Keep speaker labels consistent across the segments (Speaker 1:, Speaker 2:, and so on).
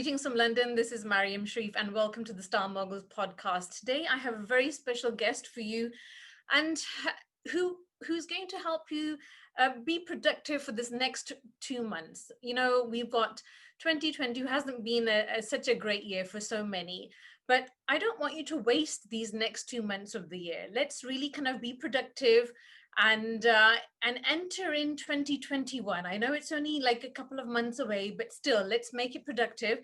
Speaker 1: Greetings from London. This is Maryum, Sharif, and welcome to the Star Moguls podcast. Today, I have a very special guest for you, and who's going to help you be productive for this next 2 months. You know, we've got 2020 hasn't been such a great year for so many, but I don't want you to waste these next 2 months of the year. Let's really kind of be productive and enter in 2021. I know it's only like a couple of months away, but still, let's make it productive.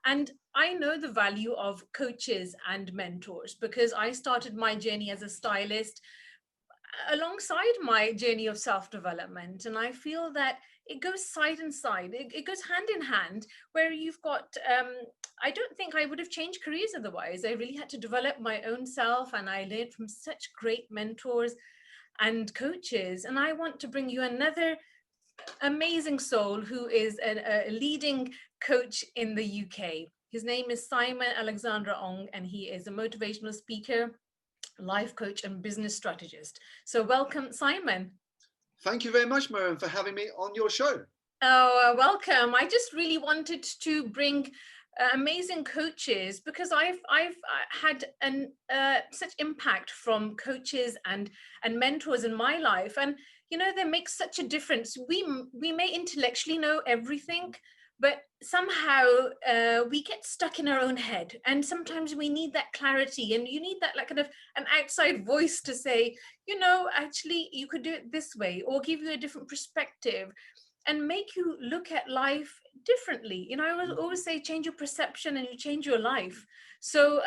Speaker 1: And I know the value of coaches and mentors because I started my journey as a stylist alongside my journey of self-development. And I feel that it goes side and side. It goes hand in hand, where you've got, I don't think I would have changed careers otherwise. I really had to develop my own self, and I learned from such great mentors and coaches. And I want to bring you another amazing soul who is a leading coach in the UK. His name is Simon Alexander Ong, and he is a motivational speaker, life coach, and business strategist. So welcome, Simon.
Speaker 2: Thank you very much, Maryum, for having me on your show.
Speaker 1: Oh, welcome. I just really wanted to bring amazing coaches because I've had such impact from coaches and mentors in my life, and you know, they make such a difference. We may intellectually know everything, but somehow we get stuck in our own head, and sometimes we need that clarity, and you need that like kind of an outside voice to say, you know, actually you could do it this way, or give you a different perspective and make you look at life differently. You know, I always say change your perception and you change your life. So,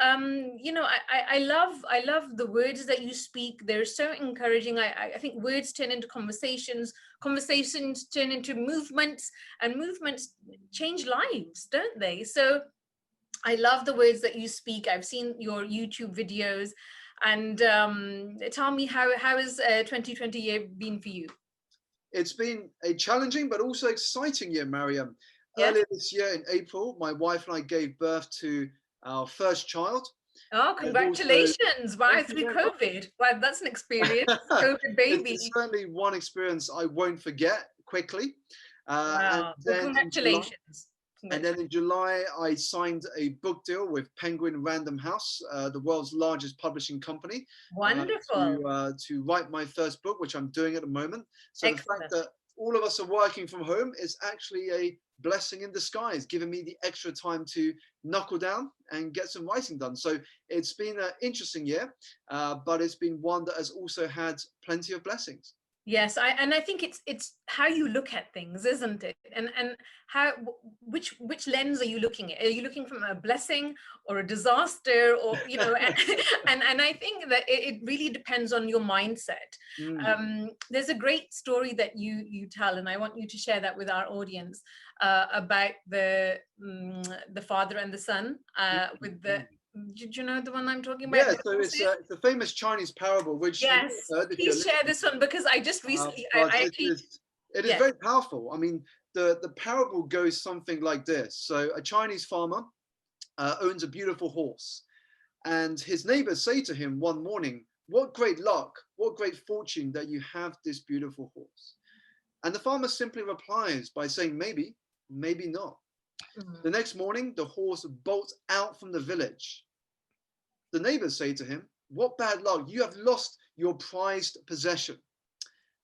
Speaker 1: you know, I love the words that you speak. They're so encouraging. I think words turn into conversations, conversations turn into movements, and movements change lives, don't they? So I love the words that you speak. I've seen your YouTube videos, and tell me, how has 2020 year been for you?
Speaker 2: It's been a challenging but also exciting year, Maryum.
Speaker 1: Yeah.
Speaker 2: Earlier this year in April, my wife and I gave birth to our first child.
Speaker 1: Oh, congratulations. Wow, through COVID. Wow, that's an experience. COVID baby.
Speaker 2: It's certainly one experience I won't forget quickly.
Speaker 1: Wow. Well, congratulations.
Speaker 2: And then in July, I signed a book deal with Penguin Random House, the world's largest publishing company.
Speaker 1: Wonderful.
Speaker 2: To write my first book, which I'm doing at the moment. So
Speaker 1: Excellent.
Speaker 2: The fact that all of us are working from home is actually a blessing in disguise, giving me the extra time to knuckle down and get some writing done. So it's been an interesting year, but it's been one that has also had plenty of blessings.
Speaker 1: Yes, I think it's how you look at things, isn't it? And how which lens are you looking at? Are you looking from a blessing or a disaster, or you know? And I think that it really depends on your mindset. There's a great story that you tell, and I want you to share that with our audience about the father and the son with the. Did you know the one I'm talking about?
Speaker 2: Yeah, so it's a famous Chinese parable, which
Speaker 1: yes, please share this one, because I just recently
Speaker 2: it is very powerful. I mean, the parable goes something like this. So a Chinese farmer owns a beautiful horse, and his neighbors say to him one morning, "What great luck, what great fortune that you have this beautiful horse." And the farmer simply replies by saying, "Maybe, maybe not." The next morning, the horse bolts out from the village. The neighbors say to him, "What bad luck, you have lost your prized possession."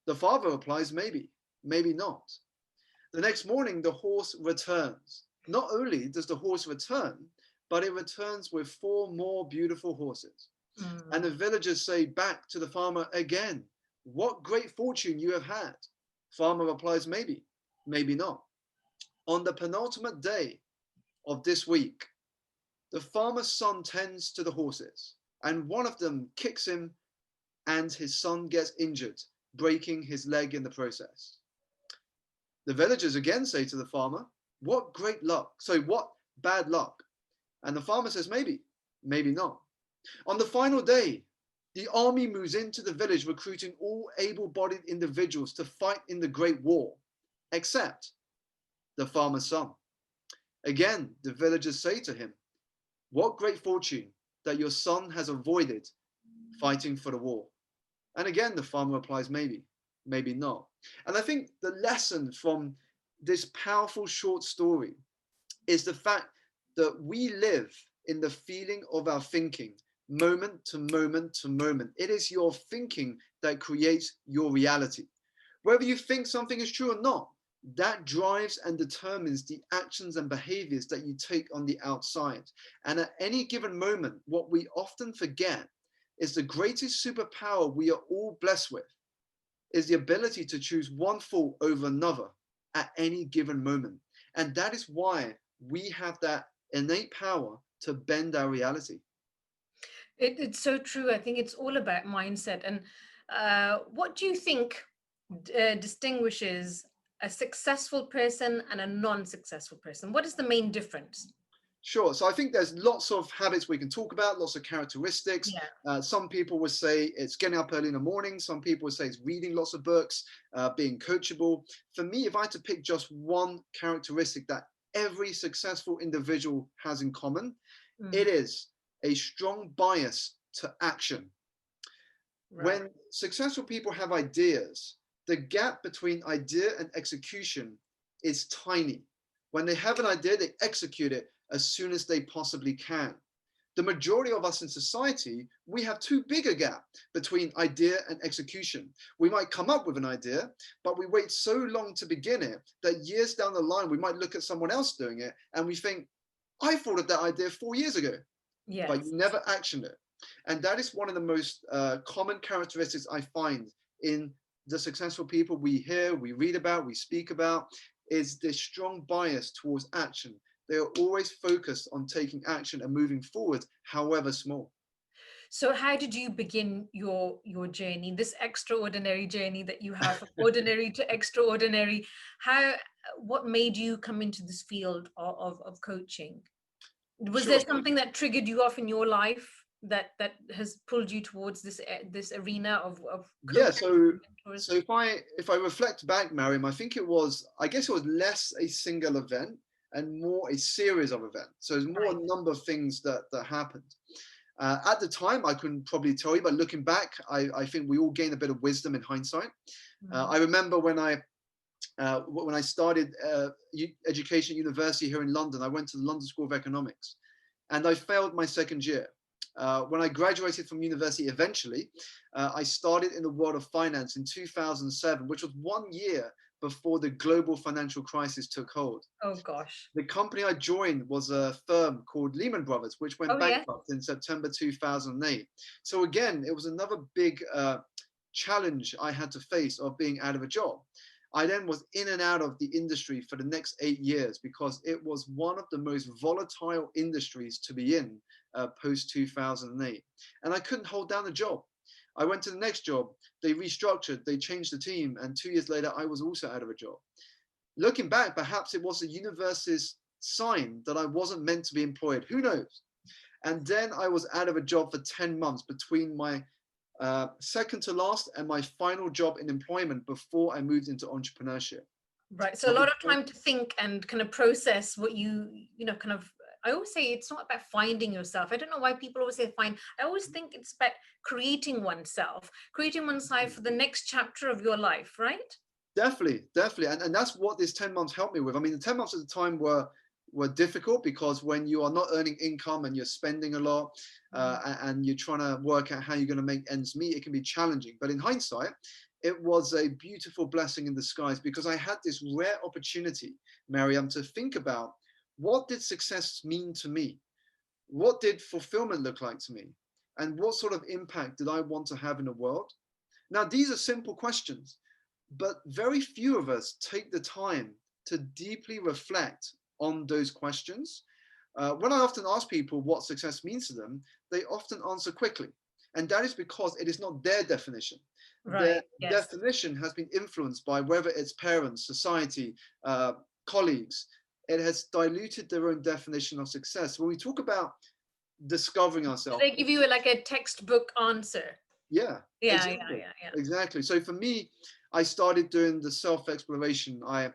Speaker 2: The father replies, "Maybe, maybe not." The next morning, the horse returns. Not only does the horse return, but it returns with 4 more beautiful horses. And the villagers say back to the farmer again, "What great fortune you have had." Farmer replies, "Maybe, maybe not." On the penultimate day of this week, the farmer's son tends to the horses, and one of them kicks him, and his son gets injured, breaking his leg in the process. The villagers again say to the farmer, "What great luck, so what bad luck?" And the farmer says, "Maybe, maybe not." On the final day, the army moves into the village, recruiting all able-bodied individuals to fight in the Great War, except the farmer's son. Again, the villagers say to him, "What great fortune that your son has avoided fighting for the war." And again, the farmer replies, "Maybe, maybe not." And I think the lesson from this powerful short story is the fact that we live in the feeling of our thinking, moment to moment to moment. It is your thinking that creates your reality. Whether you think something is true or not, that drives and determines the actions and behaviors that you take on the outside. And at any given moment, what we often forget is the greatest superpower we are all blessed with is the ability to choose one thought over another at any given moment. And that is why we have that innate power to bend our reality.
Speaker 1: It's so true. I think it's all about mindset. And what do you think distinguishes a successful person and a non-successful person? What is the main difference?
Speaker 2: Sure. So I think there's lots of habits we can talk about, lots of characteristics.
Speaker 1: Yeah.
Speaker 2: Some people would say it's getting up early in the morning. Some people would say it's reading lots of books, being coachable. For me, if I had to pick just one characteristic that every successful individual has in common, it is a strong bias to action. Right. When successful people have ideas, the gap between idea and execution is tiny. When they have an idea, they execute it as soon as they possibly can. The majority of us in society, we have too big a gap between idea and execution. We might come up with an idea, but we wait so long to begin it that years down the line, we might look at someone else doing it and we think, I thought of that idea 4 years ago, yes. But you never actioned it. And that is one of the most common characteristics I find in the successful people we hear, we read about, we speak about, is this strong bias towards action. They are always focused on taking action and moving forward, however small.
Speaker 1: So how did you begin your journey, this extraordinary journey that you have, from ordinary to extraordinary? What made you come into this field of coaching? Was there something that triggered you off in your life that has pulled you towards this arena of coaching?
Speaker 2: Yeah, so if I reflect back, Maryum, I guess it was less a single event and more a series of events. So there's more a number of things that happened. At the time, I couldn't probably tell you, but looking back, I think we all gain a bit of wisdom in hindsight. I remember when I started education at university here in London, I went to the London School of Economics, and I failed my second year. When I graduated from university eventually, I started in the world of finance in 2007, which was 1 year before the global financial crisis took hold.
Speaker 1: Oh gosh.
Speaker 2: The company I joined was a firm called Lehman Brothers, which went bankrupt in September 2008. So again, it was another big challenge I had to face of being out of a job. I then was in and out of the industry for the next 8 years because it was one of the most volatile industries to be in post 2008. And I couldn't hold down a job. I went to the next job, they restructured, they changed the team, and 2 years later, I was also out of a job. Looking back, perhaps it was the universe's sign that I wasn't meant to be employed. Who knows? And then I was out of a job for 10 months between my second to last and my final job in employment before I moved into entrepreneurship.
Speaker 1: Right. So a lot of time to think and kind of process what I always say it's not about finding yourself. I don't know why people always say find. I always think it's about creating oneself for the next chapter of your life, right?
Speaker 2: Definitely. And that's what this 10 months helped me with. I mean, the 10 months at the time were difficult because when you are not earning income and you're spending a lot and you're trying to work out how you're going to make ends meet, it can be challenging. But in hindsight, it was a beautiful blessing in disguise because I had this rare opportunity, Maryum, to think about what did success mean to me? What did fulfillment look like to me? And what sort of impact did I want to have in the world? Now, these are simple questions, but very few of us take the time to deeply reflect on those questions. When I often ask people what success means to them, they often answer quickly. And that is because it is not their definition.
Speaker 1: Right.
Speaker 2: Their definition has been influenced by whether it's parents, society, colleagues. It has diluted their own definition of success. When we talk about discovering ourselves,
Speaker 1: they give you like a textbook answer.
Speaker 2: Yeah. Exactly. So for me, I started doing the self-exploration. I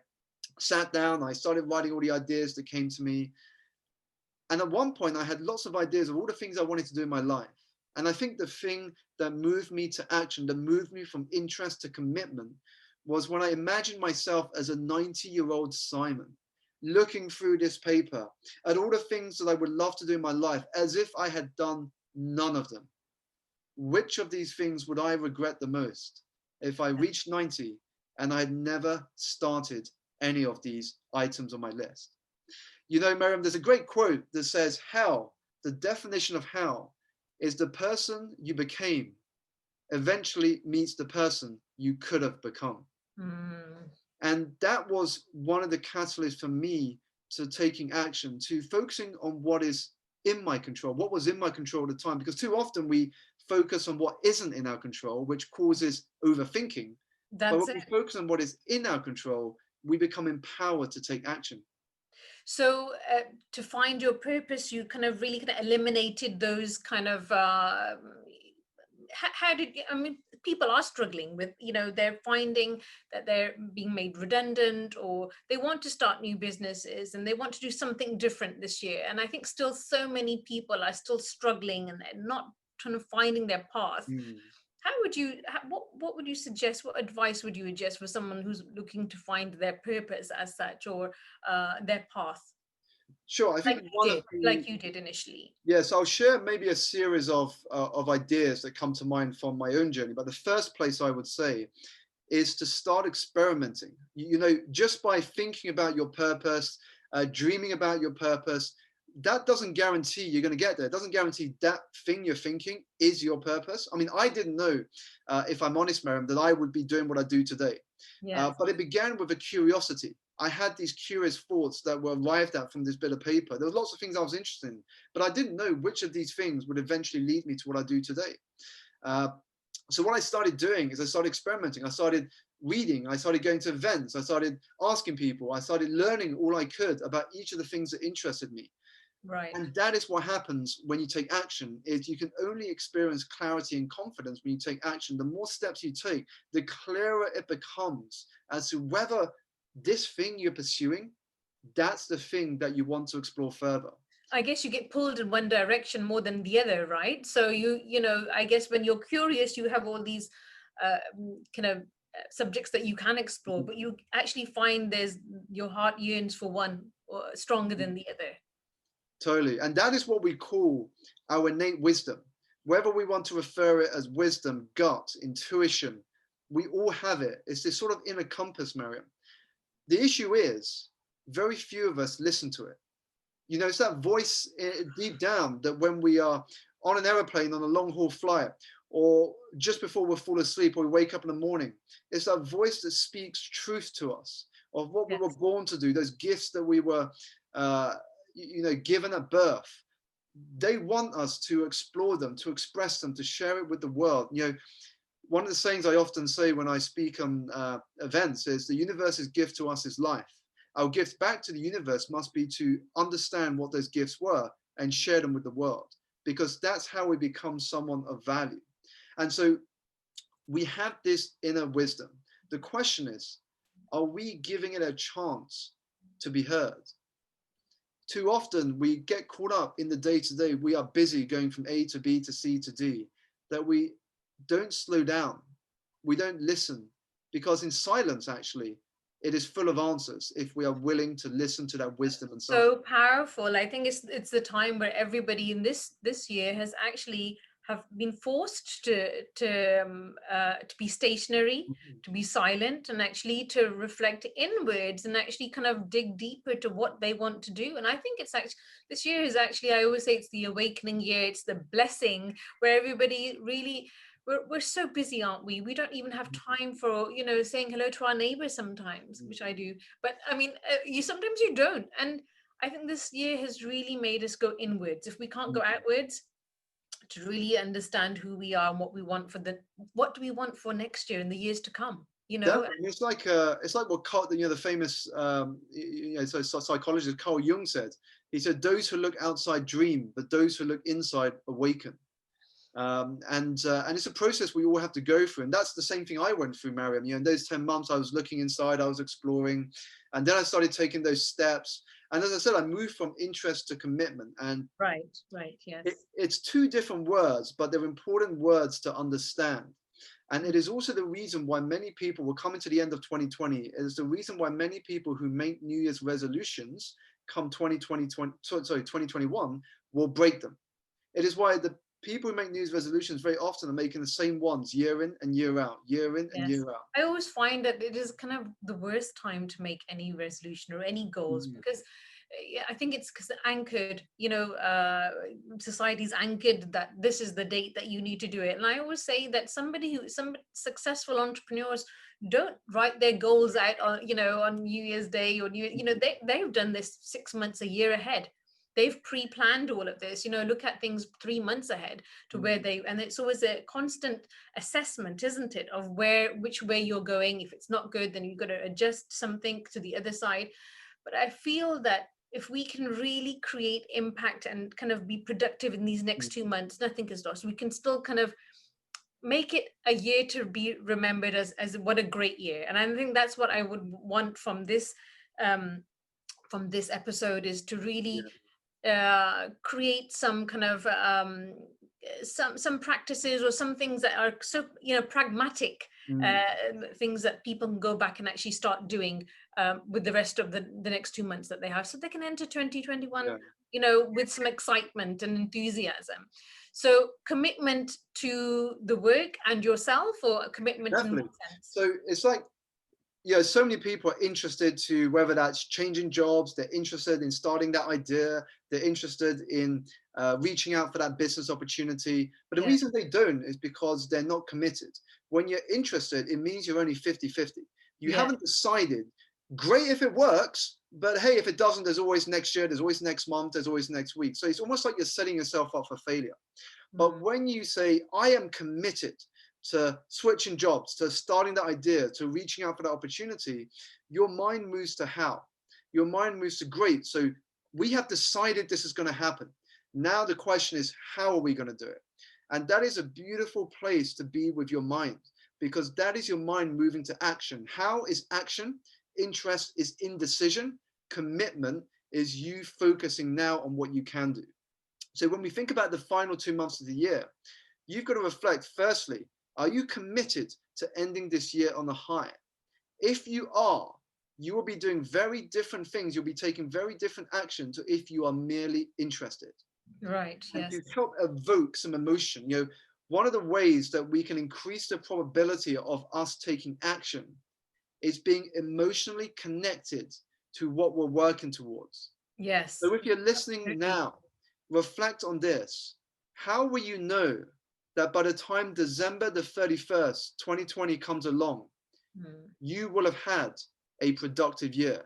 Speaker 2: sat down, I started writing all the ideas that came to me. And at one point, I had lots of ideas of all the things I wanted to do in my life. And I think the thing that moved me to action, that moved me from interest to commitment, was when I imagined myself as a 90-year-old Simon, looking through this paper at all the things that I would love to do in my life, as if I had done none of them. Which of these things would I regret the most if I reached 90 and I had never started any of these items on my list? You know, Maryum, there's a great quote that says, hell, the definition of hell is the person you became eventually meets the person you could have become. And that was one of the catalysts for me to taking action, to focusing on what is in my control, what was in my control at the time, because too often we focus on what isn't in our control, which causes overthinking. But when we focus on what is in our control, we become empowered to take action.
Speaker 1: So to find your purpose, you kind of really kind of eliminated those kind of, how did, I mean, people are struggling with, you know, they're finding that they're being made redundant, or they want to start new businesses and they want to do something different this year. And I think still so many people are still struggling and they're not kind of finding their path. How would you, what would you suggest? What advice would you suggest for someone who's looking to find their purpose as such, or their path?
Speaker 2: Sure, I think
Speaker 1: like you did initially.
Speaker 2: Yes, I'll share maybe a series of ideas that come to mind from my own journey. But the first place I would say is to start experimenting. You know, just by thinking about your purpose, dreaming about your purpose, that doesn't guarantee you're going to get there. It doesn't guarantee that thing you're thinking is your purpose. I mean, I didn't know, if I'm honest, Maryum, that I would be doing what I do today. Yes. But it began with a curiosity. I had these curious thoughts that were arrived at from this bit of paper. There were lots of things I was interested in, but I didn't know which of these things would eventually lead me to what I do today. So what I started doing is I started experimenting. I started reading. I started going to events. I started asking people. I started learning all I could about each of the things that interested me.
Speaker 1: Right.
Speaker 2: And that is what happens when you take action, is you can only experience clarity and confidence when you take action. The more steps you take, the clearer it becomes as to whether this thing you're pursuing, that's the thing that you want to explore further.
Speaker 1: I guess you get pulled in one direction more than the other, right? So you know, I guess when you're curious, you have all these kind of subjects that you can explore, but you actually find there's, your heart yearns for one stronger than the other.
Speaker 2: Totally. And that is what we call our innate wisdom. Whether we want to refer it as wisdom, gut, intuition, we all have it. It's this sort of inner compass, Maryum. The issue is very few of us listen to it. You know, it's that voice deep down that when we are on an aeroplane on a long haul flight, or just before we fall asleep, or we wake up in the morning, it's that voice that speaks truth to us of what we were born to do, those gifts that we were given at birth. They want us to explore them, to express them, to share it with the world. You know, one of the sayings I often say when I speak on events is the universe's gift to us is life. Our gift back to the universe must be to understand what those gifts were and share them with the world, because that's how we become someone of value. And so we have this inner wisdom. The question is, are we giving it a chance to be heard? Too often we get caught up in the day-to-day. We are busy going from A to B to C to D, that we don't slow down. We don't listen, because in silence, actually, it is full of answers if we are willing to listen to that wisdom and
Speaker 1: so powerful. I think it's the time where everybody in this year has actually have been forced to be stationary, to be silent, and actually to reflect inwards and actually kind of dig deeper to what they want to do. And I think it's actually, this year is actually, I always say it's the awakening year. It's the blessing where everybody really, we're so busy, aren't we? We don't even have time for, you know, saying hello to our neighbors sometimes, which I do. But I mean, sometimes you don't. And I think this year has really made us go inwards. If we can't go outwards, to really understand who we are and what we want for what do we want for next year and the years to come, you know?
Speaker 2: Definitely. It's like what Carl, the famous psychologist Carl Jung said. He said, "Those who look outside dream, but those who look inside awaken." And it's a process we all have to go through, and that's the same thing I went through, Maryum. In those 10 months, I was looking inside, I was exploring, and then I started taking those steps. And as I said, I moved from interest to commitment. And
Speaker 1: right, yes.
Speaker 2: It's two different words, but they're important words to understand. And it is also the reason why many people will come into the end of 2020. It is the reason why many people who make New Year's resolutions come 2021 will break them. It is why the people who make New Year's resolutions very often are making the same ones year in and year out, year in and
Speaker 1: Yes.
Speaker 2: year out.
Speaker 1: I always find that it is kind of the worst time to make any resolution or any goals, because I think it's because anchored, society's anchored that this is the date that you need to do it. And I always say that some successful entrepreneurs don't write their goals out on New Year's Day or they've done this 6 months, a year ahead. They've pre-planned all of this, look at things 3 months ahead to where and it's always a constant assessment, isn't it, of which way you're going. If it's not good, then you've got to adjust something to the other side. But I feel that if we can really create impact and kind of be productive in these next 2 months, nothing is lost. We can still kind of make it a year to be remembered as what a great year. And I think that's what I would want from this episode, is to really create some kind of some practices or some things that are so pragmatic things that people can go back and actually start doing with the rest of the next 2 months that they have, so they can enter 2021 with some excitement and enthusiasm. So commitment to the work and yourself, or a commitment in what sense?
Speaker 2: So it's like, so many people are interested to, whether that's changing jobs, they're interested in starting that idea, they're interested in reaching out for that business opportunity. But the reason they don't is because they're not committed. When you're interested, it means you're only 50-50. You haven't decided. Great if it works, but hey, if it doesn't, there's always next year, there's always next month, there's always next week. So it's almost like you're setting yourself up for failure. But when you say, I am committed to switching jobs, to starting that idea, to reaching out for that opportunity, your mind moves to how. Your mind moves to great. So we have decided this is going to happen. Now the question is, how are we going to do it? And that is a beautiful place to be with your mind, because that is your mind moving to action. How is action? Interest is indecision. Commitment is you focusing now on what you can do. So when we think about the final 2 months of the year, you've got to reflect, firstly, are you committed to ending this year on a high? If you are, you will be doing very different things. You'll be taking very different action to if you are merely interested.
Speaker 1: Right,
Speaker 2: and
Speaker 1: yes.
Speaker 2: to help evoke some emotion. One of the ways that we can increase the probability of us taking action is being emotionally connected to what we're working towards.
Speaker 1: Yes.
Speaker 2: So if you're listening now, reflect on this. How will you know that by the time December the 31st, 2020 comes along, you will have had a productive year?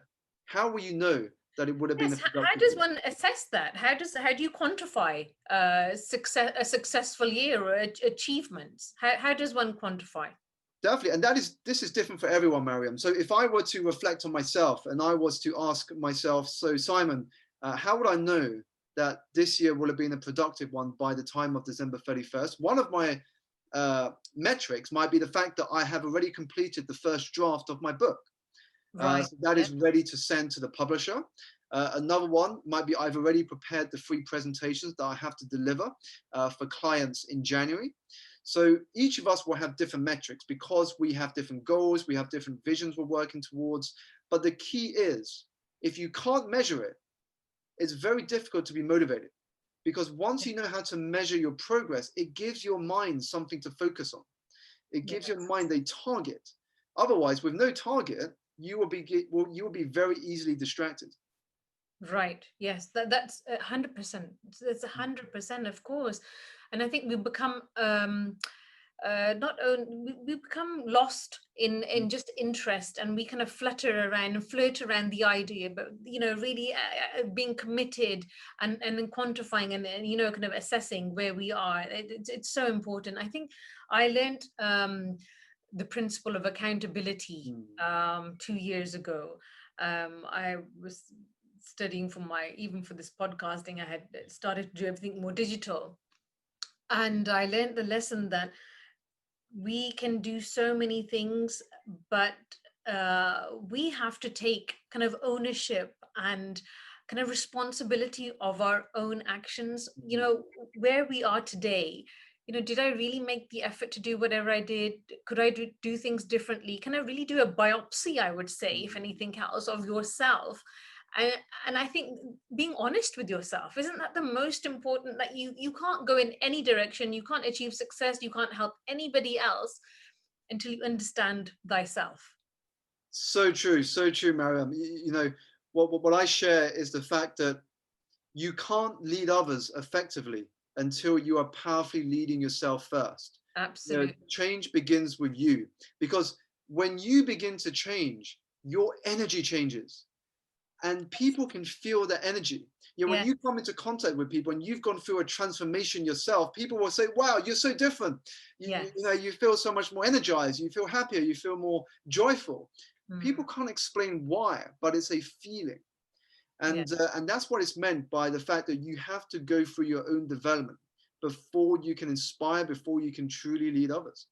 Speaker 2: How will you know that it would have been a productive
Speaker 1: How does
Speaker 2: year?
Speaker 1: one assess that? How do you quantify a successful year or achievements? How does one quantify?
Speaker 2: Definitely. And this is different for everyone, Maryum. So if I were to reflect on myself and I was to ask myself, so Simon, how would I know that this year will have been a productive one by the time of December 31st? One of my metrics might be the fact that I have already completed the first draft of my book. So that is ready to send to the publisher. Another one might be I've already prepared the 3 presentations that I have to deliver for clients in January. So each of us will have different metrics because we have different goals, we have different visions we're working towards. But the key is, if you can't measure it, it's very difficult to be motivated, because once you know how to measure your progress, it gives your mind something to focus on. It gives your mind a target. Otherwise, with no target, you will be very easily distracted.
Speaker 1: Right. Yes. That's 100%. That's 100%, of course. And I think we become we become lost in just interest, and we kind of flutter around and flirt around the idea, but really being committed and quantifying and kind of assessing where we are. It's so important. I think I learned the principle of accountability 2 years ago. I was studying even for this podcasting, I had started to do everything more digital. And I learned the lesson that we can do so many things, but we have to take kind of ownership and kind of responsibility of our own actions. Where we are today, did I really make the effort to do whatever I did? Could I do things differently? Can I really do a biopsy, I would say, if anything else, of yourself? And, and I think being honest with yourself, isn't that the most important? That you can't go in any direction, you can't achieve success, you can't help anybody else until you understand thyself.
Speaker 2: So true, Maryum. What I share is the fact that you can't lead others effectively until you are powerfully leading yourself first.
Speaker 1: Absolutely.
Speaker 2: Change begins with you, because when you begin to change, your energy changes, and people can feel that energy. When you come into contact with people and you've gone through a transformation yourself, people will say, wow, you're so different. You feel so much more energized, you feel happier, you feel more joyful. People can't explain why, but it's a feeling. And that's what it's meant by the fact that you have to go through your own development before you can inspire, before you can truly lead others.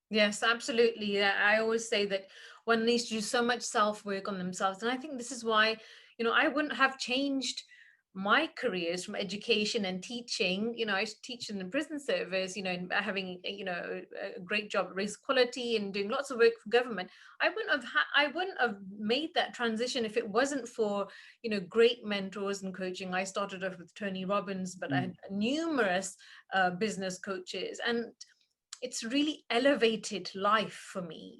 Speaker 1: Yes, absolutely. I always say that one needs to do so much self-work on themselves. And I think this is why, I wouldn't have changed my careers from education and teaching. I teach in the prison service, and having, a great job at race equality and doing lots of work for government. I wouldn't have made that transition if it wasn't for, great mentors and coaching. I started off with Tony Robbins, but I had numerous business coaches, and it's really elevated life for me.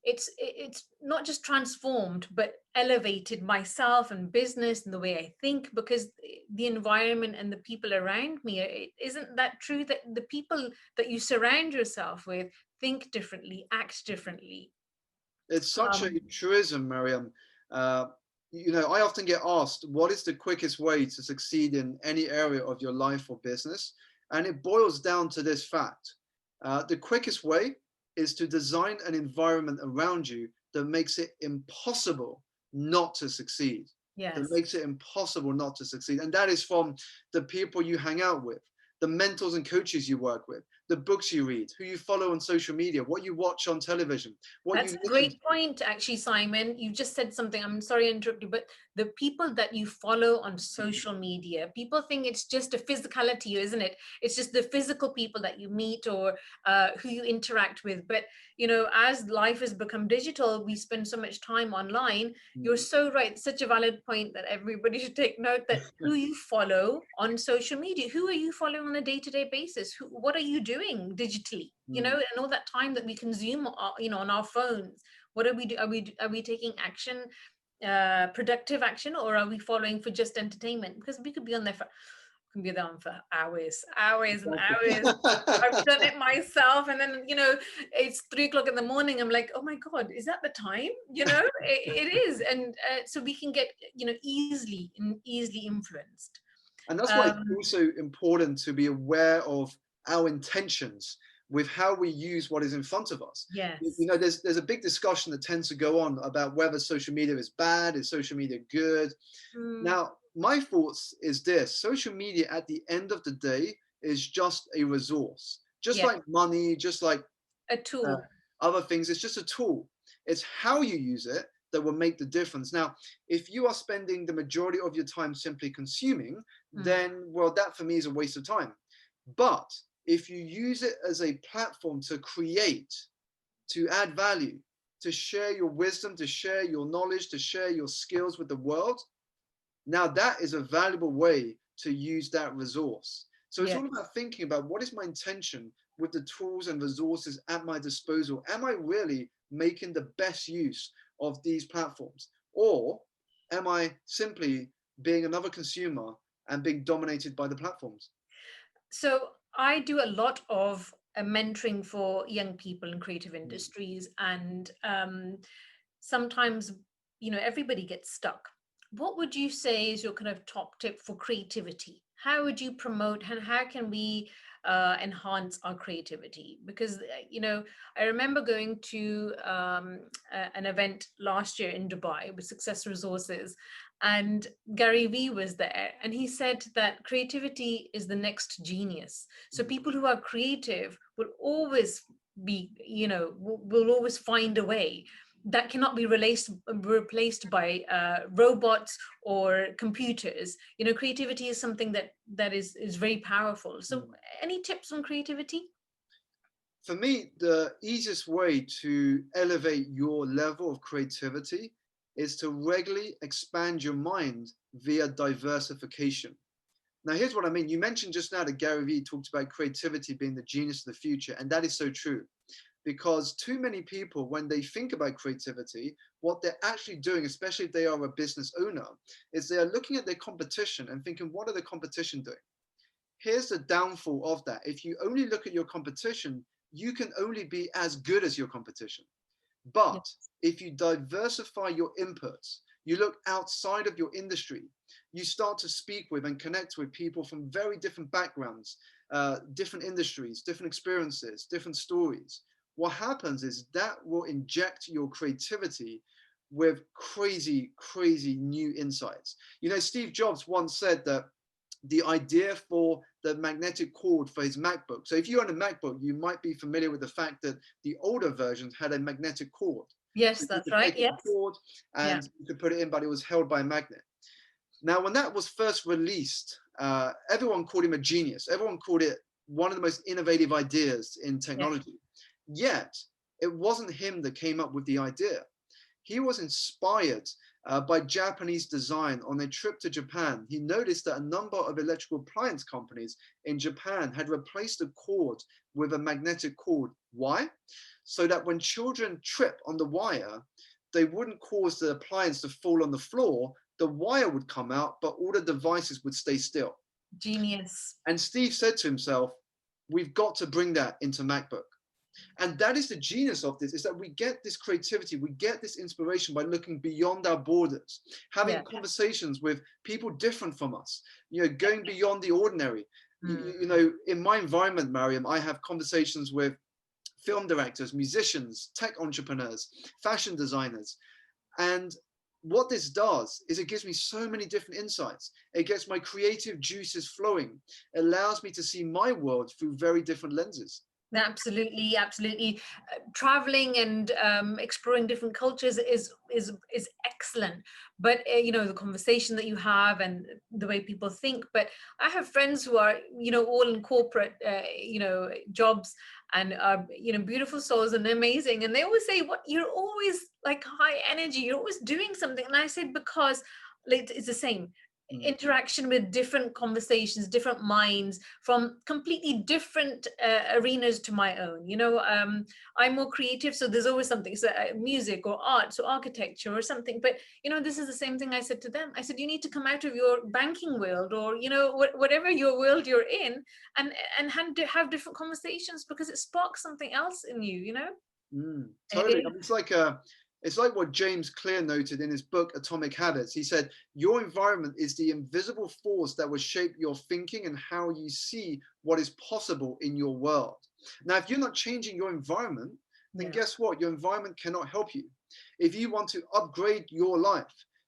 Speaker 1: It's not just transformed, but elevated myself and business and the way I think, because the environment and the people around me, isn't that true, that the people that you surround yourself with think differently, act differently?
Speaker 2: It's such a truism, Maryum. I often get asked, what is the quickest way to succeed in any area of your life or business? And it boils down to this fact. The quickest way is to design an environment around you that makes it impossible not to succeed.
Speaker 1: Yes.
Speaker 2: That makes it impossible not to succeed. And that is from the people you hang out with, the mentors and coaches you work with, the books you read, who you follow on social media, what you watch on television.
Speaker 1: That's a great point, actually, Simon. You just said something. I'm sorry to interrupt you, but the people that you follow on social media, people think it's just a physicality, isn't it? It's just the physical people that you meet or who you interact with. But, as life has become digital, we spend so much time online. You're so right. Such a valid point that everybody should take note that who you follow on social media, who are you following on a day-to-day basis? What are you doing digitally? And all that time that we consume, on our phones, what are we do? Are we taking action, productive action, or are we following for just entertainment? Because we could be on there for hours and hours. I've done it myself, and then it's 3 o'clock in the morning. I'm like, oh my god, is that the time? It is, and so we can get easily influenced.
Speaker 2: And that's why it's also important to be aware of our intentions with how we use what is in front of us.
Speaker 1: Yes.
Speaker 2: There's a big discussion that tends to go on about whether social media is bad, is social media good? Now, my thoughts is this: social media at the end of the day is just a resource, just like money, just like
Speaker 1: a tool.
Speaker 2: Other things. It's just a tool. It's how you use it that will make the difference. Now, if you are spending the majority of your time simply consuming, then, well, that for me is a waste of time. But if you use it as a platform to create, to add value, to share your wisdom, to share your knowledge, to share your skills with the world, now that is a valuable way to use that resource. So it's all about thinking about, what is my intention with the tools and resources at my disposal? Am I really making the best use of these platforms? Or am I simply being another consumer and being dominated by the platforms?
Speaker 1: So I do a lot of mentoring for young people in creative industries, and sometimes, everybody gets stuck. What would you say is your kind of top tip for creativity? How would you promote, and how can we enhance our creativity? Because, I remember going to an event last year in Dubai with Success Resources, and Gary Vee was there, and he said that creativity is the next genius. So people who are creative will always be, will always find a way. that cannot be replaced by robots or computers. You know, creativity is something that is very powerful. So any tips on creativity?
Speaker 2: For me, the easiest way to elevate your level of creativity is to regularly expand your mind via diversification. Now, here's what I mean. You mentioned just now that Gary Vee talked about creativity being the genius of the future, and that is so true. Because too many people, when they think about creativity, what they're actually doing, especially if they are a business owner, is they are looking at their competition and thinking, what are the competition doing? Here's the downfall of that. If you only look at your competition, you can only be as good as your competition. But if you diversify your inputs, you look outside of your industry, you start to speak with and connect with people from very different backgrounds, different industries, different experiences, different stories. What happens is that will inject your creativity with crazy, crazy new insights. You know, Steve Jobs once said that the idea for the magnetic cord for his MacBook. So if you own a MacBook, you might be familiar with the fact that the older versions had a magnetic cord.
Speaker 1: Yes,
Speaker 2: So
Speaker 1: that's right. Yes.
Speaker 2: cord and you could put it in, but it was held by a magnet. Now, when that was first released, everyone called him a genius. Everyone called it one of the most innovative ideas in technology. Yet, it wasn't him that came up with the idea. He was inspired by Japanese design. On a trip to Japan, he noticed that a number of electrical appliance companies in Japan had replaced the cord with a magnetic cord. Why? So that when children trip on the wire, they wouldn't cause the appliance to fall on the floor. The wire would come out, but all the devices would stay still.
Speaker 1: Genius.
Speaker 2: And Steve said to himself, we've got to bring that into MacBook. And that is the genius of this, is that we get this creativity, we get this inspiration by looking beyond our borders, having conversations with people different from us, you know, going beyond the ordinary. You know, in my environment, Maryum, I have conversations with film directors, musicians, tech entrepreneurs, fashion designers. And what this does is it gives me so many different insights. It gets my creative juices flowing, allows me to see my world through very different lenses.
Speaker 1: Absolutely, absolutely. Traveling and exploring different cultures is excellent. But you know, the conversation that you have and the way people think. But I have friends who are, you know, all in corporate, you know, jobs, and are, you know, beautiful souls and amazing. And they always say, "What, you're always like high energy. You're always doing something." And I said, because it's the same. Interaction with different conversations, different minds from completely different arenas to my own. You know, I'm more creative, so there's always something, so music or art or architecture or something. But you know, this is the same thing I said to them. I said, you need to come out of your banking world, or you know, whatever your world you're in, and have different conversations, because it sparks something else in you. You know.
Speaker 2: Totally. I mean, it's like what James Clear noted in his book Atomic Habits. He said, your environment is the invisible force that will shape your thinking and how you see what is possible in your world. Now, if you're not changing your environment, then guess what? Your environment cannot help you. If you want to upgrade your life,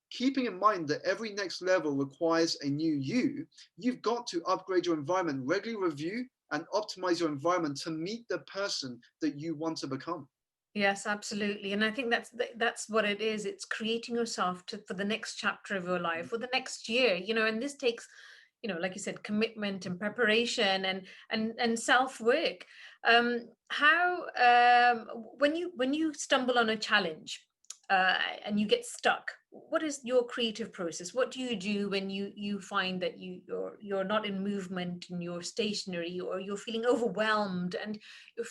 Speaker 2: keeping in mind that every next level requires a new you, you've got to upgrade your environment, regularly review and optimize your environment to meet the person that you want to become.
Speaker 1: Yes, absolutely. And I think that's what it is. It's creating yourself for the next chapter of your life, for the next year, you know, and this takes, you know, like you said, commitment and preparation and self-work. When you stumble on a challenge, and you get stuck, what is your creative process? What do you do when you find that you're not in movement and you're stationary, or you're feeling overwhelmed and you're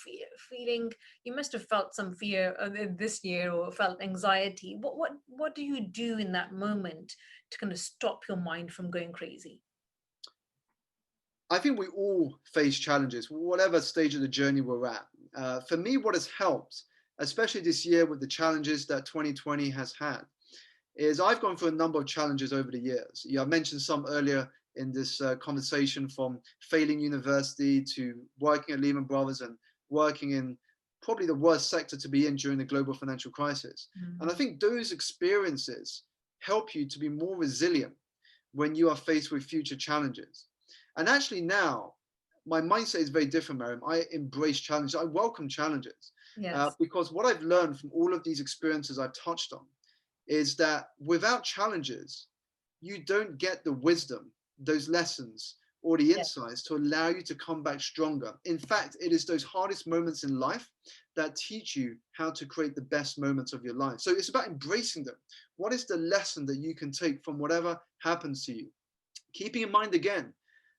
Speaker 1: feeling, you must have felt some fear this year, or felt anxiety. What do you do in that moment to kind of stop your mind from going crazy?
Speaker 2: I think we all face challenges, whatever stage of the journey we're at. For me, what has helped, especially this year with the challenges that 2020 has had, is I've gone through a number of challenges over the years. I mentioned some earlier in this conversation, from failing university to working at Lehman Brothers and working in probably the worst sector to be in during the global financial crisis. And I think those experiences help you to be more resilient when you are faced with future challenges. And actually now, my mindset is very different, Maryum. I embrace challenges. I welcome challenges.
Speaker 1: Yes.
Speaker 2: Because what I've learned from all of these experiences I've touched on is that without challenges, you don't get the wisdom, those lessons, or the
Speaker 1: Yeah.
Speaker 2: insights to allow you to come back stronger. In fact, it is those hardest moments in life that teach you how to create the best moments of your life. So it's about embracing them. What is the lesson that you can take from whatever happens to you? Keeping in mind again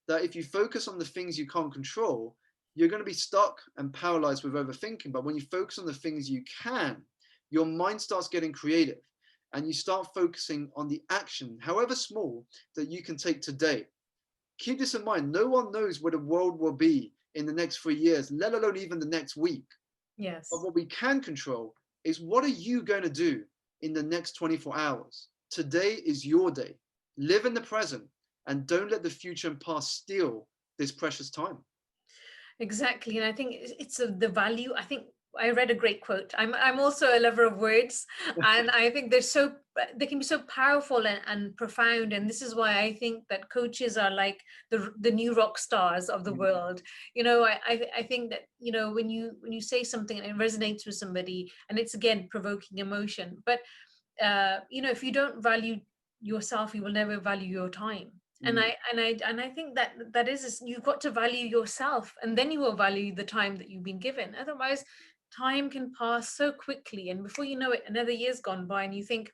Speaker 2: that if you focus on the things you can't control, you're going to be stuck and paralyzed with overthinking. But when you focus on the things you can, your mind starts getting creative and you start focusing on the action, however small, that you can take today. Keep this in mind. No one knows where the world will be in the next 3 years, let alone even the next week. But
Speaker 1: Yes.
Speaker 2: what we can control is, what are you going to do in the next 24 hours? Today is your day. Live in the present and don't let the future and past steal this precious time.
Speaker 1: Exactly. And I think it's the value. I think I read a great quote. I'm also a lover of words, and I think they can be so powerful and profound. And this is why I think that coaches are like the new rock stars of the world. I think that, when you say something and it resonates with somebody, and it's again provoking emotion. But if you don't value yourself, you will never value your time. and
Speaker 2: Mm.
Speaker 1: i and i and I think that is, you've got to value yourself, and then you will value the time that you've been given. Otherwise, time can pass so quickly, and before you know it, another year's gone by, and you think,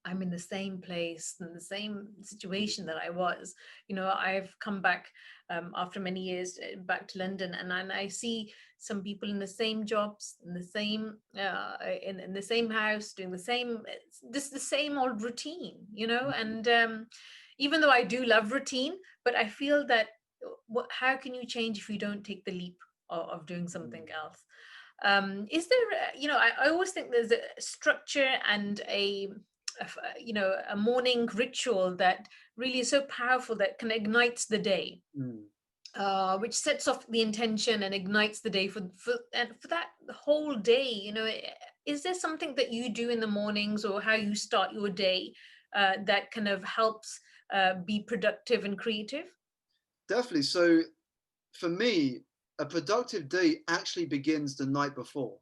Speaker 1: I'm in the same place, in the same situation that I was. I've come back after many years back to London, and I see some people in the same jobs, in the same in the same house, doing the same old routine. And even though I do love routine, but I feel that how can you change if you don't take the leap of doing something else? Is there, I always think there's a structure and a morning ritual that really is so powerful, that can ignite the day,
Speaker 2: Mm.
Speaker 1: which sets off the intention and ignites the day for that whole day. Is there something that you do in the mornings, or how you start your day, that kind of helps be productive and creative?
Speaker 2: Definitely. So for me, a productive day actually begins the night before.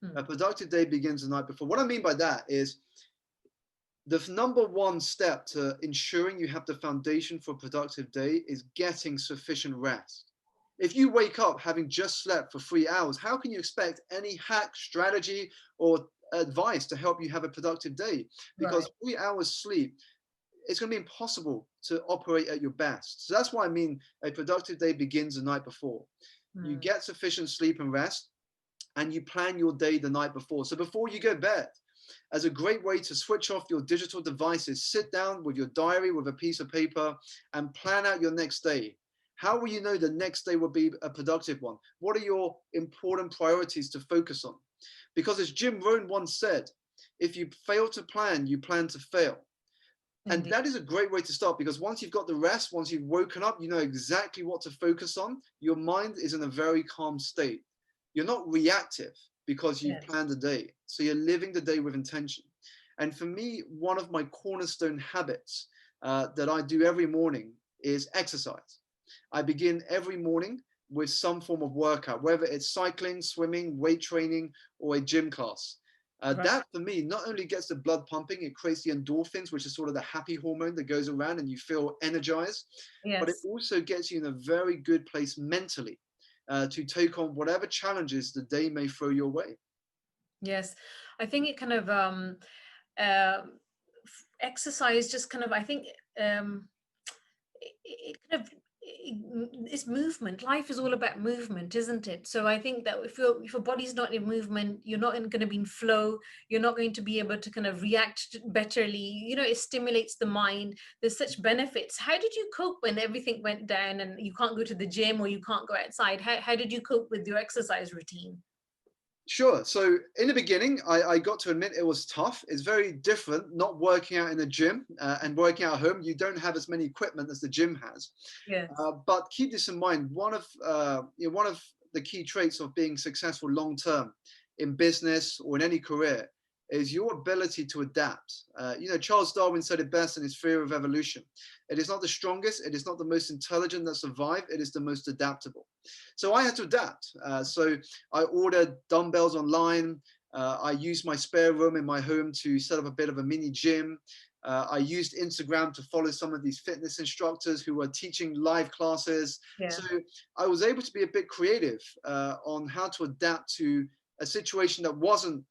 Speaker 2: A
Speaker 1: Hmm.
Speaker 2: productive day begins the night before. What I mean by that is, the number one step to ensuring you have the foundation for a productive day is getting sufficient rest. If you wake up having just slept for 3 hours, how can you expect any hack, strategy, or advice to help you have a productive day?
Speaker 1: Right.
Speaker 2: Because 3 hours sleep, it's going to be impossible to operate at your best. So that's why I mean a productive day begins the night before. You
Speaker 1: Hmm.
Speaker 2: get sufficient sleep and rest, and you plan your day the night before. So before you go to bed, as a great way to switch off your digital devices, sit down with your diary, with a piece of paper, and plan out your next day. How will you know the next day will be a productive one? What are your important priorities to focus on? Because as Jim Rohn once said, if you fail to plan, you plan to fail. And
Speaker 1: Indeed.
Speaker 2: that is a great way to start, because once you've got the rest, once you've woken up, you know exactly what to focus on. Your mind is in a very calm state. You're not reactive because you've
Speaker 1: Yes.
Speaker 2: planned the day. So you're living the day with intention. And for me, one of my cornerstone habits that I do every morning is exercise. I begin every morning with some form of workout, whether it's cycling, swimming, weight training, or a gym class.
Speaker 1: Right.
Speaker 2: That for me not only gets the blood pumping, it creates the endorphins, which is sort of the happy hormone that goes around and you feel energized, but it
Speaker 1: Yes.
Speaker 2: also gets you in a very good place mentally to take on whatever challenges the day may throw your way.
Speaker 1: Yes. I think it kind of uh, exercise just kind of, I think, it kind of, it's movement. Life is all about movement, isn't it? So I think that if your body's not in movement, you're not going to be in flow. You're not going to be able to kind of react betterly. It stimulates the mind. There's such benefits. How did you cope when everything went down and you can't go to the gym or you can't go outside? How did you cope with your exercise routine?
Speaker 2: Sure. So in the beginning, I got to admit it was tough. It's very different not working out in the gym and working out at home. You don't have as many equipment as the gym has.
Speaker 1: Yes.
Speaker 2: But keep this in mind. One of the key traits of being successful long term in business or in any career is your ability to adapt. Charles Darwin said it best in his theory of evolution. It is not the strongest, it is not the most intelligent that survive, it is the most adaptable. So I had to adapt. So I ordered dumbbells online. I used my spare room in my home to set up a bit of a mini gym. I used Instagram to follow some of these fitness instructors who were teaching live classes.
Speaker 1: Yeah.
Speaker 2: So I was able to be a bit creative on how to adapt to a situation that wasn't,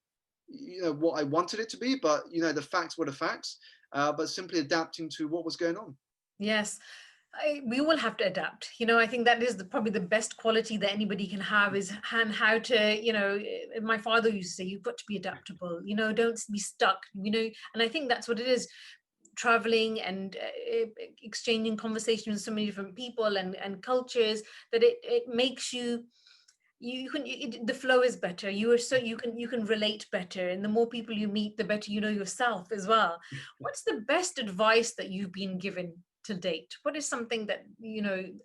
Speaker 2: what I wanted it to be, but the facts were the facts. But simply adapting to what was going on.
Speaker 1: Yes. We all have to adapt. I think that is probably the best quality that anybody can have, is how to, my father used to say, you've got to be adaptable, don't be stuck, and I think that's what it is. Traveling and exchanging conversations with so many different people and cultures, that it makes you the flow is better. You can relate better, and the more people you meet, the better you know yourself as well. What's the best advice that you've been given to date? What is something that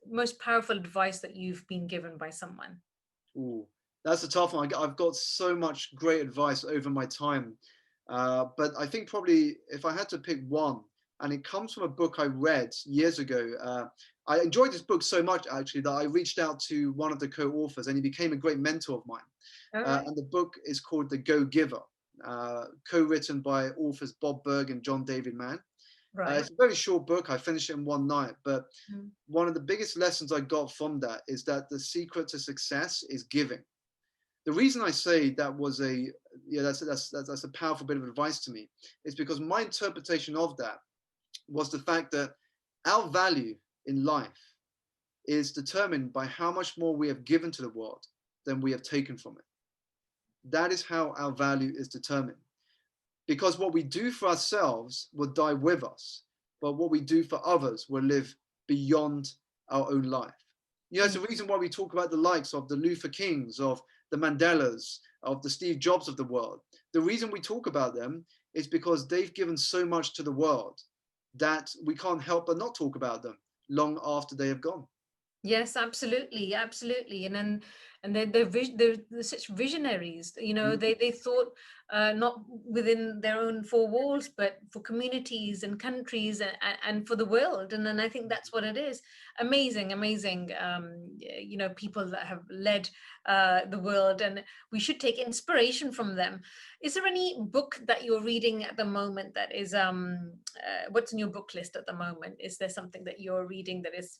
Speaker 1: most powerful advice that you've been given by someone?
Speaker 2: Ooh, that's a tough one. I've got so much great advice over my time, but I think probably if I had to pick one, and it comes from a book I read years ago. I enjoyed this book so much, actually, that I reached out to one of the co-authors, and he became a great mentor of mine.
Speaker 1: Right.
Speaker 2: And the book is called The Go-Giver, co-written by authors Bob Berg and John David Mann.
Speaker 1: Right.
Speaker 2: It's a very short book. I finished it in one night, but
Speaker 1: Mm.
Speaker 2: one of the biggest lessons I got from that is that the secret to success is giving. The reason I say that was that's a powerful bit of advice to me is because my interpretation of that was the fact that our value in life is determined by how much more we have given to the world than we have taken from it. That is how our value is determined. Because what we do for ourselves will die with us, but what we do for others will live beyond our own life. It's the reason why we talk about the likes of the Luther Kings, of the Mandelas, of the Steve Jobs of the world. The reason we talk about them is because they've given so much to the world that we can't help but not talk about them long after they have gone.
Speaker 1: Yes, absolutely, absolutely. And they're such visionaries. They thought not within their own four walls, but for communities and countries and for the world. And then I think that's what it is. Amazing, amazing. People that have led the world, and we should take inspiration from them. Is there any book that you're reading at the moment that is what's in your book list at the moment? Is there something that you're reading that is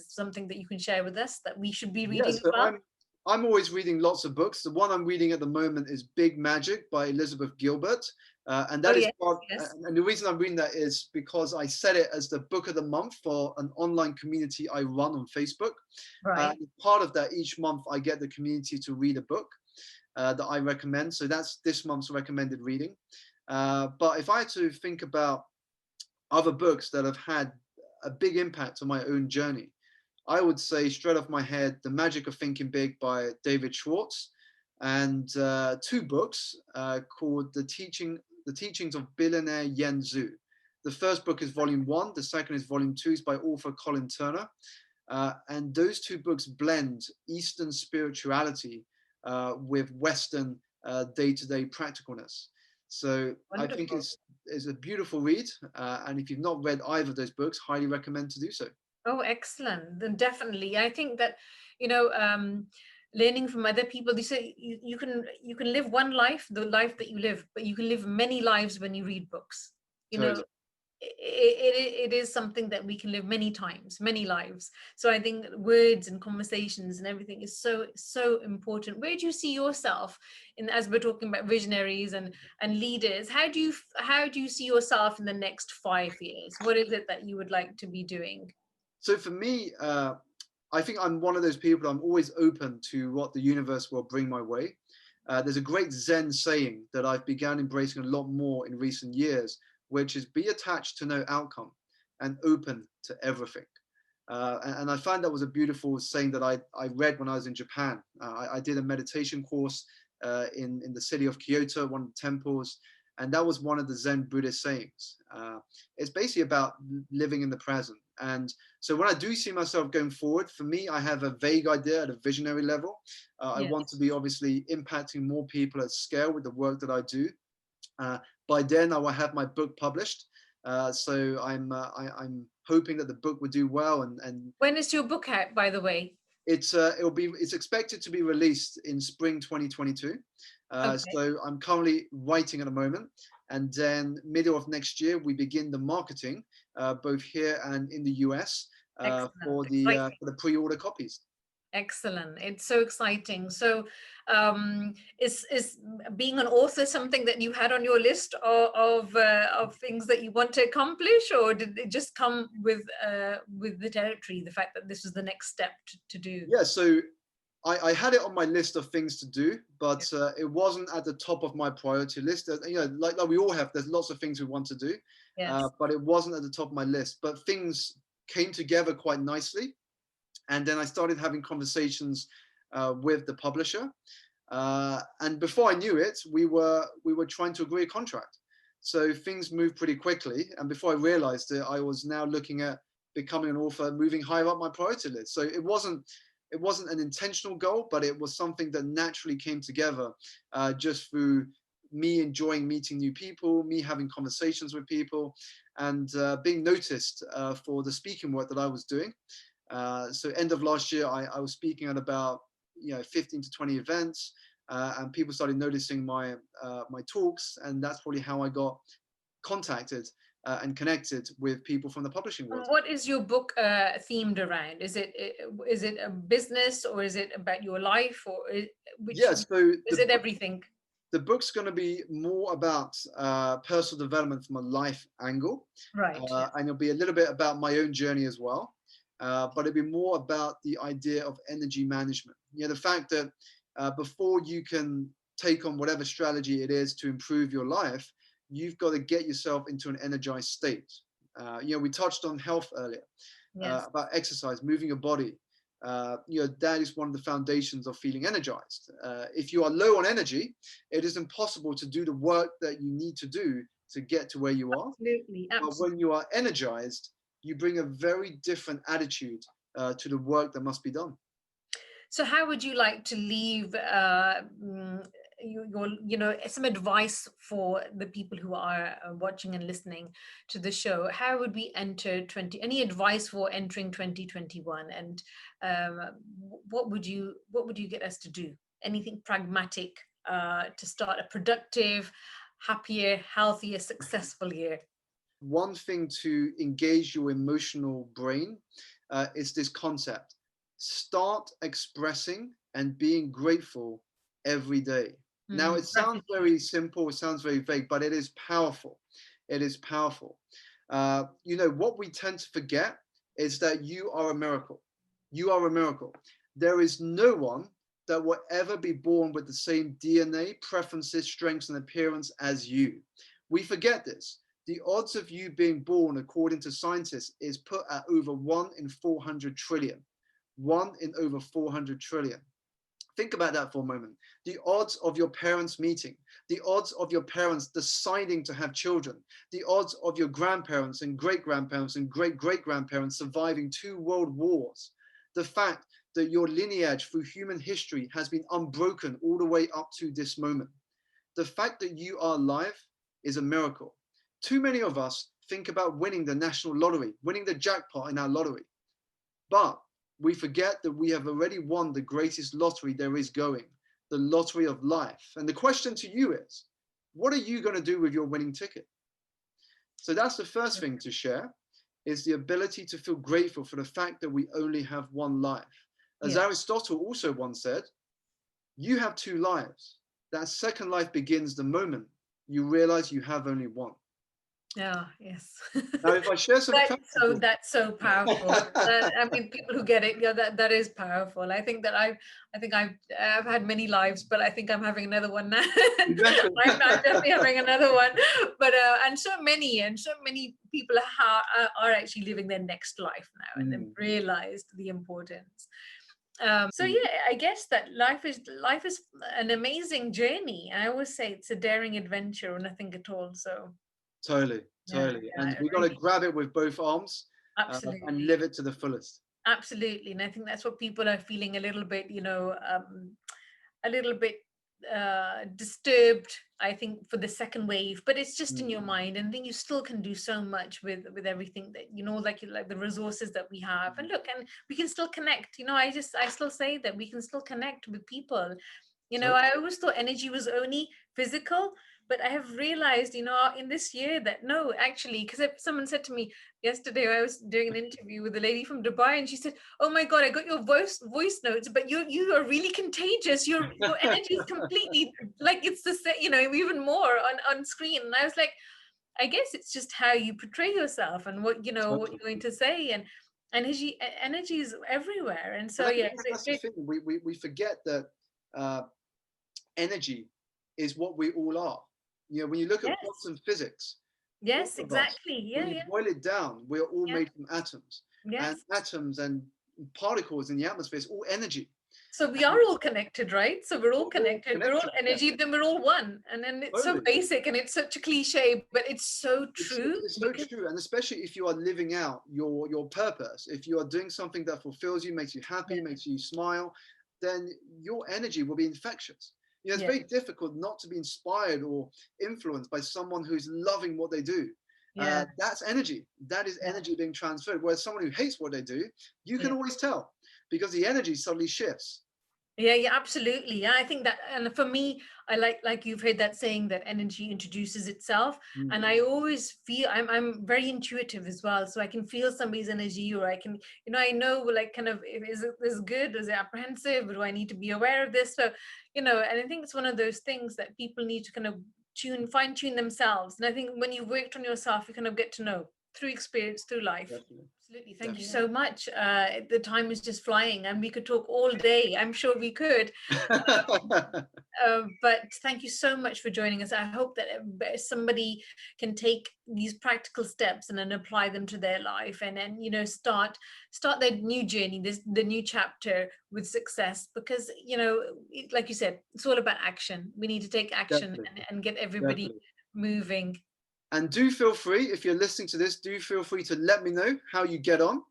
Speaker 1: something that you can share with us that we should be reading
Speaker 2: Yes,
Speaker 1: as well?
Speaker 2: I'm always reading lots of books. The one I'm reading at the moment is Big Magic by Elizabeth Gilbert. And that is
Speaker 1: Yes,
Speaker 2: part,
Speaker 1: yes.
Speaker 2: and the reason I'm reading that is because I set it as the book of the month for an online community I run on Facebook.
Speaker 1: Right.
Speaker 2: Part of that, each month I get the community to read a book that I recommend. So that's this month's recommended reading. But if I had to think about other books that have had a big impact on my own journey, I would say straight off my head, The Magic of Thinking Big by David Schwartz, and two books called The Teachings of Billionaire Yen Zhu. The first book is volume 1, the second is volume 2, is by author Colin Turner. And those two books blend Eastern spirituality with Western day-to-day practicalness. So
Speaker 1: Wonderful.
Speaker 2: I think it's a beautiful read. And if you've not read either of those books, highly recommend to do so.
Speaker 1: Oh, excellent. Then definitely. I think that, learning from other people, they say you can live one life, the life that you live, but you can live many lives when you read books.
Speaker 2: Totally.
Speaker 1: It is something that we can live many times, many lives. So I think words and conversations and everything is so important. Where do you see yourself as we're talking about visionaries and leaders? How do you see yourself in the next 5 years? What is it that you would like to be doing?
Speaker 2: So for me, I think I'm one of those people. I'm always open to what the universe will bring my way. There's a great Zen saying that I've begun embracing a lot more in recent years, which is be attached to no outcome and open to everything. And I find that was a beautiful saying that I read when I was in Japan. I did a meditation course in the city of Kyoto, one of the temples, and that was one of the Zen Buddhist sayings. It's basically about living in the present. And so when I do see myself going forward, for me, I have a vague idea at a visionary level. I
Speaker 1: Yes.
Speaker 2: want to be obviously impacting more people at scale with the work that I do. By then, I will have my book published. So I'm hoping that the book will do well. And
Speaker 1: when is your book out, by the way?
Speaker 2: It's expected to be released in spring 2022.
Speaker 1: Okay.
Speaker 2: So I'm currently writing at the moment, and then middle of next year we begin the marketing, both here and in the US, for the pre-order copies.
Speaker 1: Excellent. It's so exciting. So is being an author something that you had on your list of things that you want to accomplish, or did it just come with the territory, the fact that this was the next step to do?
Speaker 2: Yeah, so I had it on my list of things to do, but it wasn't at the top of my priority list. You know, like we all have, there's lots of things we want to do, but it wasn't at the top of my list. But things came together quite nicely. And then I started having conversations with the publisher. And before I knew it, we were trying to agree a contract. So things moved pretty quickly. And before I realized it, I was now looking at becoming an author, moving higher up my priority list. So it wasn't an intentional goal, but it was something that naturally came together just through me enjoying meeting new people, me having conversations with people, and being noticed for the speaking work that I was doing. So end of last year, I was speaking at about 15 to 20 events, and people started noticing my talks, and that's probably how I got contacted and connected with people from the publishing world.
Speaker 1: What is your book themed around? Is it a business, or is it about your life, or is it everything?
Speaker 2: The book's going to be more about personal development from a life angle,
Speaker 1: right?
Speaker 2: And it'll be a little bit about my own journey as well. But it'd be more about the idea of energy management. The fact that before you can take on whatever strategy it is to improve your life, you've got to get yourself into an energized state. We touched on health earlier, about exercise, moving your body. That is one of the foundations of feeling energized. If you are low on energy, it is impossible to do the work that you need to do to get to where you are.
Speaker 1: Absolutely.
Speaker 2: But when you are energized, you bring a very different attitude to the work that must be done.
Speaker 1: So how would you like to leave some advice for the people who are watching and listening to the show? How would we enter any advice for entering 2021? And what would you get us to do? Anything pragmatic to start a productive, happier, healthier, successful year?
Speaker 2: One thing to engage your emotional brain is this concept. Start expressing and being grateful every day. Now, it sounds very simple, it sounds very vague, but it is powerful. It is powerful. What we tend to forget is that you are a miracle. You are a miracle. There is no one that will ever be born with the same DNA, preferences, strengths, and appearance as you. We forget this. The odds of you being born, according to scientists, is put at over 1 in 400 trillion. 1 in over 400 trillion. Think about that for a moment. The odds of your parents meeting, the odds of your parents deciding to have children, the odds of your grandparents and great-grandparents and great-great-grandparents surviving 2 world wars, the fact that your lineage through human history has been unbroken all the way up to this moment. The fact that you are alive is a miracle. Too many of us think about winning the national lottery, winning the jackpot in our lottery. But we forget that we have already won the greatest lottery there is going, the lottery of life. And the question to you is, what are you going to do with your winning ticket? So that's the first thing to share, is the ability to feel grateful for the fact that we only have one life. As Aristotle also once said, you have 2 lives. That second life begins the moment you realize you have only one.
Speaker 1: Yeah, yes.
Speaker 2: Now, if I share some
Speaker 1: that's so powerful. I mean, people who get it, that is powerful. I think I've had many lives, but I think I'm having another one now.
Speaker 2: Exactly.
Speaker 1: I'm definitely having another one. But and so many people are actually living their next life now, and they've realized the importance. So yeah, I guess that life is an amazing journey. I always say it's a daring adventure or nothing at all. So.
Speaker 2: Totally. And we got to grab it with both arms and live it to the fullest.
Speaker 1: Absolutely. And I think that's what people are feeling a little bit, a little bit disturbed, I think, for the second wave, but it's just in your mind, and I think you still can do so much with everything that, like the resources that we have. And look, and we can still connect. I still say that we can still connect with people. I always thought energy was only physical, but I have realized, in this year, that no, actually, because someone said to me yesterday, I was doing an interview with a lady from Dubai, and she said, "Oh my God, I got your voice notes, but you are really contagious. Your energy is completely like it's the same, even more on screen." And I was like, I guess it's just how you portray yourself and what what you're going to say, and energy is everywhere. And so, yeah,
Speaker 2: that's the thing. We forget that energy is what we all are. When you look at quantum physics,
Speaker 1: yes, exactly.
Speaker 2: When you boil it down, we're all made from atoms.
Speaker 1: Yes.
Speaker 2: And atoms and particles in the atmosphere is all energy.
Speaker 1: So we are all connected, right? So we're all connected. We're all energy, then we're all one. And then it's so basic, and it's such a cliche, but it's so true.
Speaker 2: It's so true. And especially if you are living out your purpose, if you are doing something that fulfills you, makes you happy, makes you smile, then your energy will be infectious. It's very difficult not to be inspired or influenced by someone who's loving what they do. That's energy. That is energy being transferred. Whereas someone who hates what they do, you can always tell, because the energy suddenly shifts.
Speaker 1: Yeah, absolutely. Yeah, I think that, and for me, I like you've heard that saying that energy introduces itself. And I always feel I'm very intuitive as well. So I can feel somebody's energy, or I can, I know, like, kind of, is it this good? Is it apprehensive? Do I need to be aware of this? So, and I think it's one of those things that people need to kind of fine tune themselves. And I think when you've worked on yourself, you kind of get to know through experience, through life.
Speaker 2: Definitely.
Speaker 1: Absolutely. Thank you so much. The time is just flying, and we could talk all day. I'm sure we could. But thank you so much for joining us. I hope that somebody can take these practical steps and then apply them to their life, and then start their new journey, the new chapter with success. Because like you said, it's all about action. We need to take action and get everybody moving.
Speaker 2: And do feel free, if you're listening to this, do feel free to let me know how you get on.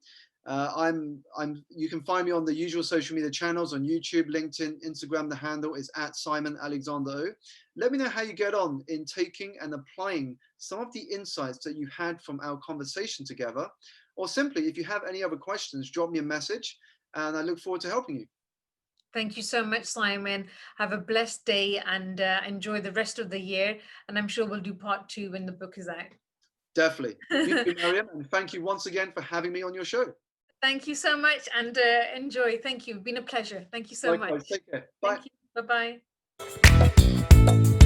Speaker 2: You can find me on the usual social media channels on YouTube, LinkedIn, Instagram. The handle is @SimonAlexander. Let me know how you get on in taking and applying some of the insights that you had from our conversation together. Or simply, if you have any other questions, drop me a message, and I look forward to helping you.
Speaker 1: Thank you so much, Simon. Have a blessed day, and enjoy the rest of the year. And I'm sure we'll do part 2 when the book is out.
Speaker 2: Definitely. You too, Maryum, and thank you once again for having me on your show.
Speaker 1: Thank you so much, and enjoy. Thank you. It's been a pleasure. Thank you so much.
Speaker 2: Take care. Bye.
Speaker 1: Thank you. Bye-bye.